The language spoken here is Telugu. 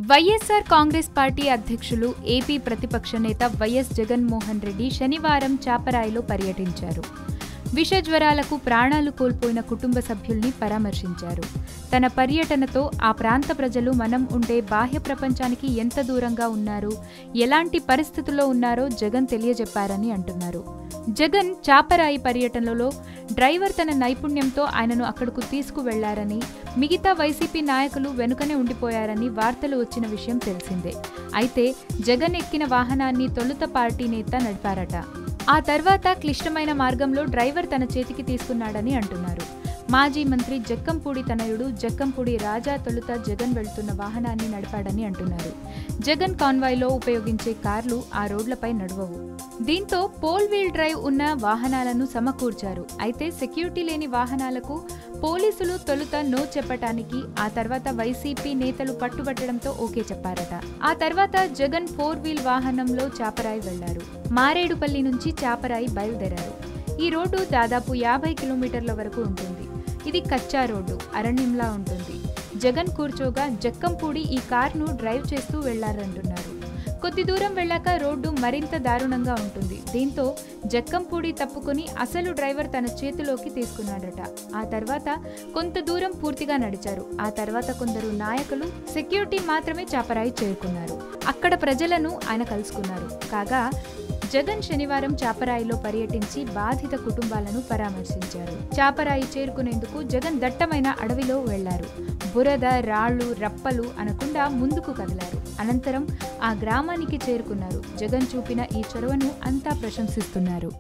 వైఎస్ఆర్ కాంగ్రెస్ పార్టీ అధ్యక్షులు ఏపీ ప్రతిపక్ష నేత వైఎస్ జగన్మోహన్ రెడ్డి శనివారం చాపరాయిలో పర్యటించారు. విషజ్వరాలకు ప్రాణాలు కోల్పోయిన కుటుంబ సభ్యుల్ని పరామర్శించారు. తన పర్యటనతో ఆ ప్రాంత ప్రజలు మనం ఉండే బాహ్య ప్రపంచానికి ఎంత దూరంగా ఉన్నారు, ఎలాంటి పరిస్థితుల్లో ఉన్నారో జగన్ తెలియజెప్పారని అంటున్నారు. జగన్ చాపరాయి పర్యటనలో డ్రైవర్ తన నైపుణ్యంతో ఆయనను అక్కడకు తీసుకువెళ్లారని, మిగతా వైసీపీ నాయకులు వెనుకనే ఉండిపోయారని వార్తలు వచ్చిన విషయం తెలిసిందే. అయితే జగన్ ఎక్కిన వాహనాన్ని తొలుత పార్టీ నేత నడిపారట. ఆ తర్వాత క్లిష్టమైన మార్గంలో డ్రైవర్ తన చేతికి తీసుకున్నాడని అంటున్నారు. మాజీ మంత్రి జక్కంపూడి తనయుడు జక్కంపూడి రాజా తొలుత జగన్ వెళ్తున్న వాహనాన్ని నడిపాడని అంటున్నారు. జగన్ కాన్వాయ్లో ఉపయోగించే కార్లు ఆ రోడ్లపై నడవవు. దీంతో పోల్ వీల్ డ్రైవ్ ఉన్న వాహనాలను సమకూర్చారు. అయితే సెక్యూరిటీ లేని వాహనాలకు పోలీసులు తొలుత నో చెప్పటానికి, ఆ తర్వాత వైసీపీ నేతలు పట్టుబట్టడంతో ఓకే చెప్పారట. ఆ తర్వాత జగన్ 4 వీల్ వాహనంలో చాపరాయి వెళ్లారు. మారేడుపల్లి నుంచి చాపరాయి బయలుదేరారు. ఈ రోడ్డు దాదాపు 50 కిలోమీటర్ల వరకు ఉంటుంది. ఇది కచ్చా రోడ్డు, అరణ్యంలా ఉంటుంది. జగన్ కూర్చోగా జక్కంపూడి ఈ కార్ను డ్రైవ్ చేస్తూ వెళ్లారంటున్నారు. కొద్ది దూరం వెళ్ళాక రోడ్డు మరింత దారుణంగా ఉంటుంది. దీంతో జక్కంపూడి తప్పుకుని అసలు డ్రైవర్ తన చేతిలోకి తీసుకున్నాడట. ఆ తర్వాత కొంత దూరం పూర్తిగా నడిచారు. ఆ తర్వాత కొందరు నాయకులు, సెక్యూరిటీ మాత్రమే చాపరాయి చేరుకున్నారు. అక్కడ ప్రజలను ఆయన కలుసుకున్నారు. కాగా జగన్ శనివారం చాపరాయిలో పర్యటించి బాధిత కుటుంబాలను పరామర్శించారు. చాపరాయి చేరుకునేందుకు జగన్ దట్టమైన అడవిలో వెళ్లారు. బురద, రాళ్లు, రప్పలు అనకుండా ముందుకు కదిలారు. అనంతరం ఆ గ్రామానికి చేరుకున్నారు. జగన్ చూపిన ఈ చొరవను అంతా ప్రశంసిస్తున్నారు.